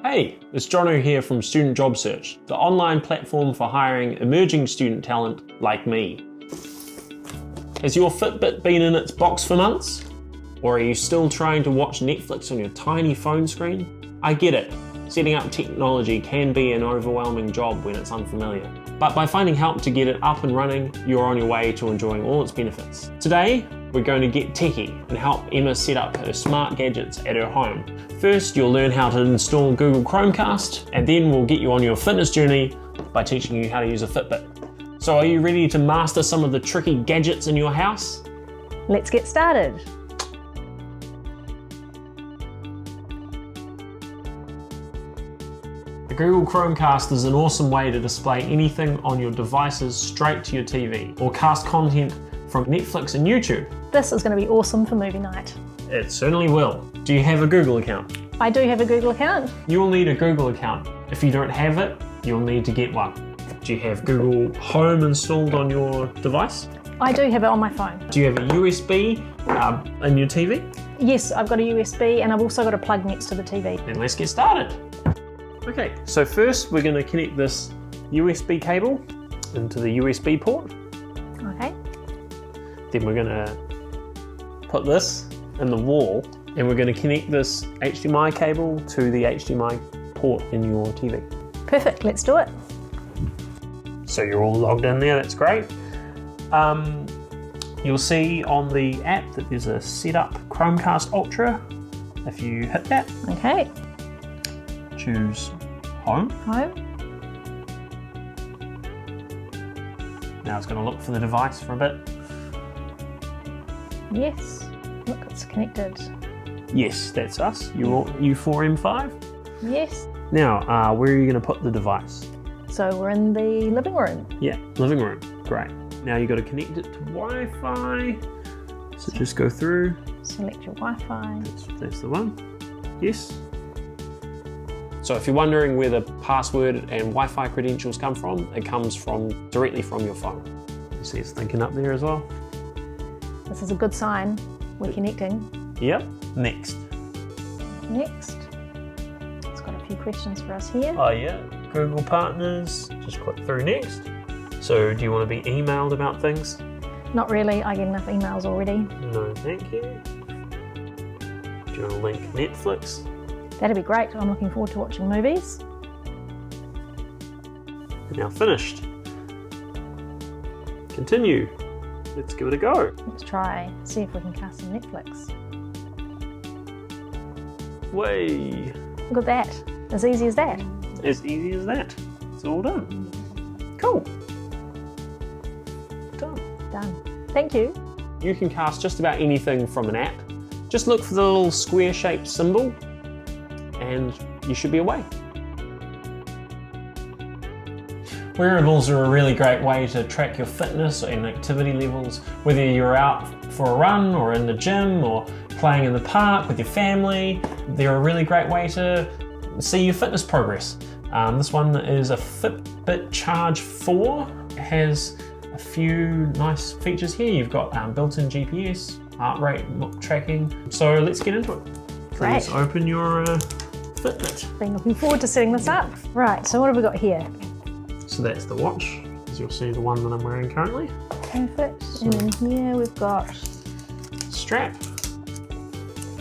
Hey, it's Jono here from Student Job Search, the online platform for hiring emerging student talent like me. Has your Fitbit been in its box for months? Or are you still trying to watch Netflix on your tiny phone screen? I get it. Setting up technology can be an overwhelming job when it's unfamiliar. But by finding help to get it up and running, you're on your way to enjoying all its benefits. Today, we're going to get techie and help Emma set up her smart gadgets at her home. First, you'll learn how to install Google Chromecast, and then we'll get you on your fitness journey by teaching you how to use a Fitbit. So are you ready to master some of the tricky gadgets in your house? Let's get started. The Google Chromecast is an awesome way to display anything on your devices straight to your TV, or cast content from Netflix and YouTube. This is going to be awesome for movie night. It certainly will. Do you have a Google account? I do have a Google account. You will need a Google account. If you don't have it, you'll need to get one. Do you have Google Home installed on your device? I do have it on my phone. Do you have a USB in your TV? Yes, I've got a USB and I've also got a plug next to the TV. Then let's get started. Okay, so first we're going to connect this USB cable into the USB port. Okay. Then we're going to put this in the wall and we're going to connect this HDMI cable to the HDMI port in your TV. Perfect, let's do it. So you're all logged in there, that's great. You'll see on the app that there's a setup Chromecast Ultra. If you hit that, Okay. choose Home. Home. Now it's going to look for the device for a bit. Yes. Look, it's connected. Yes, that's us, U4M5. Yes. Now, where are you going to put the device? So we're in the living room. Yeah, living room. Great. Now you've got to connect it to Wi-Fi. So just go through. Select your Wi-Fi. That's the one. Yes. So if you're wondering where the password and Wi-Fi credentials come from, it comes directly from your phone. You see it's thinking up there as well. This is a good sign. We're connecting. Yep. Next. Next. It's got a few questions for us here. Oh yeah. Google Partners. Just click through next. So do you want to be emailed about things? Not really. I get enough emails already. No, thank you. Do you want to link Netflix? That'd be great. I'm looking forward to watching movies. Now finished. Continue. Let's give it a go. Let's try, see if we can cast some Netflix. Way. Look at that. As easy as that. As easy as that. It's all done. Cool. Done. Done. Thank you. You can cast just about anything from an app. Just look for the little square-shaped symbol and you should be away. Wearables are a really great way to track your fitness and activity levels, whether you're out for a run or in the gym or playing in the park with your family. They're a really great way to see your fitness progress. This one is a Fitbit Charge 4. It has a few nice features here. You've got built-in GPS, heart rate tracking. So let's get into it. Great. Let's open your Fitbit. Been looking forward to setting this up. Right, so what have we got here? So that's the watch, as you'll see the one that I'm wearing currently. Perfect. And then here we've got Strap.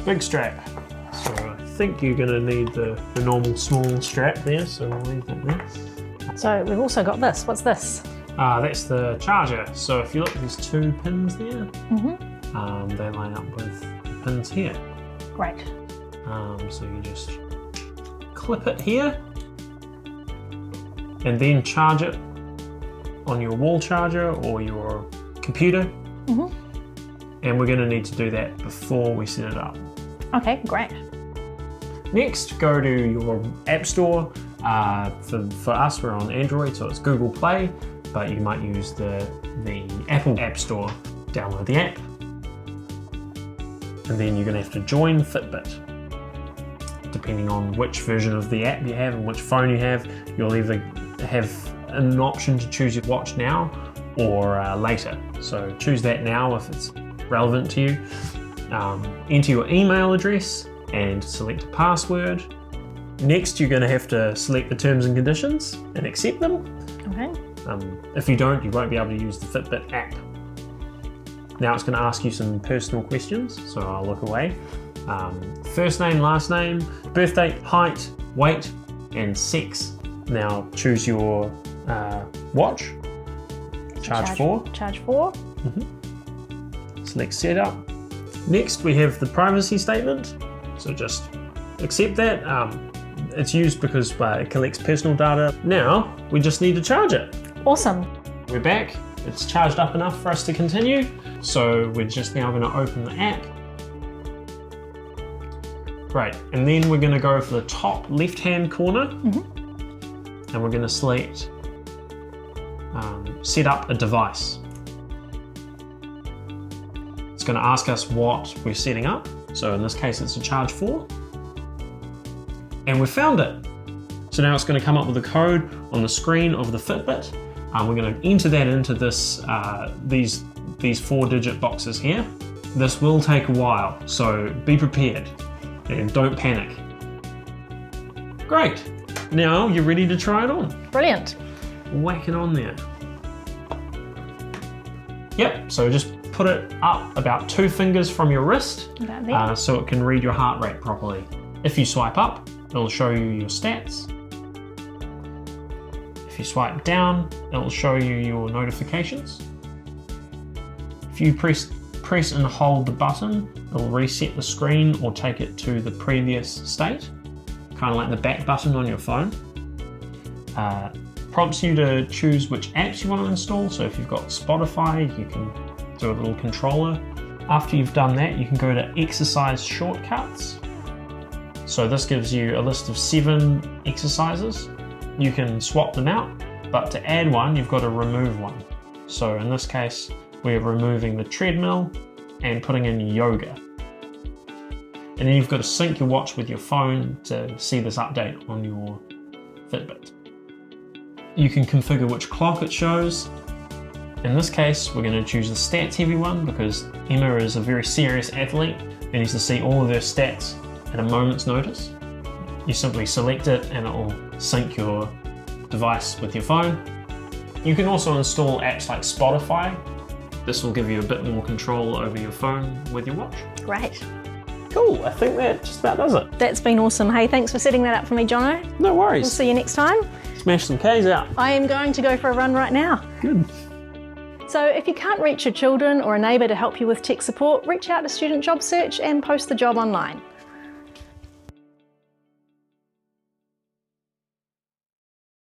Big strap. So I think you're going to need the normal small strap there, so we'll leave that there. So we've also got this. What's this? That's the charger. So if you look, there's two pins there. Mm-hmm. They line up with the pins here. Great. So you just clip it here and then charge it on your wall charger or your computer. Mm-hmm. And we're going to need to do that before we set it up. Okay, great. Next, go to your app store. For us, we're on Android, so it's Google Play, but you might use the Apple App Store. Download the app, and then you're going to have to join Fitbit. Depending on which version of the app you have and which phone you have, you'll either have an option to choose your watch now or later. So choose that now if it's relevant to you. Enter your email address and select a password. Next, you're going to have to select the terms and conditions and accept them. Okay. If you don't, you won't be able to use the Fitbit app. Now it's going to ask you some personal questions, so I'll look away. First name, last name, birth date, height, weight, and sex. Now choose your watch. Charge 4. Charge 4. Select setup. Next we have the privacy statement, so just accept that. It's used because it collects personal data. Now we just need to charge it. Awesome. We're back. It's charged up enough for us to continue. So we're just now going to open the app. Great, and then we're going to go for the top left-hand corner, and we're going to select set up a device. It's going to ask us what we're setting up. So in this case, it's a Charge 4. And we found it. So now it's going to come up with a code on the screen of the Fitbit. We're going to enter that into this these 4-digit boxes here. This will take a while, so be prepared and don't panic. Great. Now you're ready to try it on. Brilliant. Whack it on there. Yep, so just put it up about 2 fingers from your wrist so it can read your heart rate properly. If you swipe up, it'll show you your stats. If you swipe down, it'll show you your notifications. If you press and hold the button, it'll reset the screen or take it to the previous state, kind of like the back button on your phone. Prompts you to choose which apps you want to install. So if you've got Spotify, you can do a little controller. After you've done that, you can go to exercise shortcuts. So this gives you a list of 7 exercises. You can swap them out, but to add one, you've got to remove one. So in this case, we're removing the treadmill and putting in yoga. And then you've got to sync your watch with your phone to see this update on your Fitbit. You can configure which clock it shows. In this case, we're going to choose the stats heavy one because Emma is a very serious athlete and needs to see all of her stats at a moment's notice. You simply select it and it will sync your device with your phone. You can also install apps like Spotify. This will give you a bit more control over your phone with your watch. Great. Cool, I think that just about does it. That's been awesome. Hey, thanks for setting that up for me, Jono. No worries. We'll see you next time. Smash some K's out. I am going to go for a run right now. Good. So if you can't reach your children or a neighbour to help you with tech support, reach out to Student Job Search and post the job online.